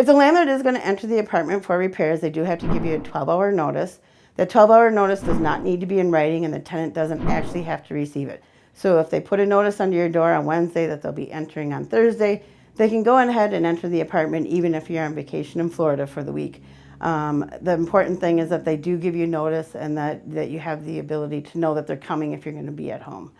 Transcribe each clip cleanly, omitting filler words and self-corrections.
If the landlord is going to enter the apartment for repairs, they do have to give you a 12-hour notice. That 12-hour notice does not need to be in writing, and the tenant doesn't actually have to receive it. So if they put a notice under your door on Wednesday that they'll be entering on Thursday, they can go ahead and enter the apartment even if you're on vacation in Florida for the week. The important thing is that they do give you notice and that you have the ability to know that they're coming if you're going to be at home.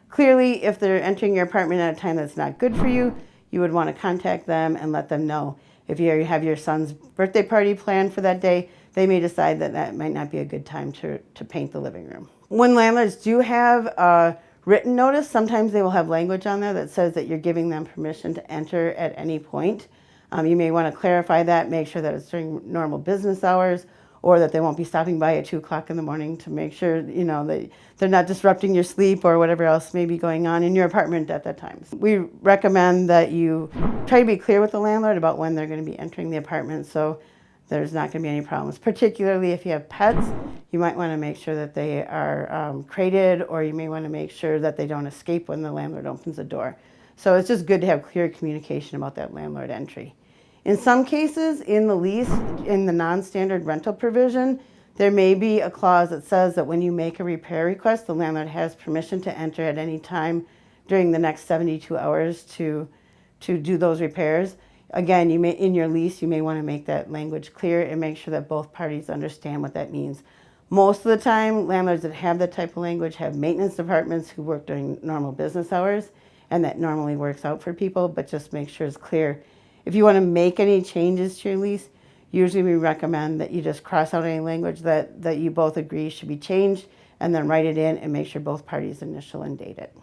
Clearly, if they're entering your apartment at a time that's not good for you, you would want to contact them and let them know. If you have your son's birthday party planned for that day, they may decide that that might not be a good time to paint the living room. When landlords do have a written notice, sometimes they will have language on there that says that you're giving them permission to enter at any point. You may want to clarify that, make sure that it's during normal business hours, or that they won't be stopping by at 2 o'clock in the morning to make sure, that they're not disrupting your sleep or whatever else may be going on in your apartment at that time. We recommend that you try to be clear with the landlord about when they're going to be entering the apartment so there's not going to be any problems. Particularly if you have pets, you might want to make sure that they are crated, or you may want to make sure that they don't escape when the landlord opens the door. So it's just good to have clear communication about that landlord entry. In some cases, in the lease, in the non-standard rental provision, there may be a clause that says that when you make a repair request, the landlord has permission to enter at any time during the next 72 hours to do those repairs. Again, in your lease, you may want to make that language clear and make sure that both parties understand what that means. Most of the time, landlords that have that type of language have maintenance departments who work during normal business hours, and that normally works out for people, but just make sure it's clear. If you want to make any changes to your lease, usually we recommend that you just cross out any language that you both agree should be changed, and then write it in and make sure both parties initial and date it.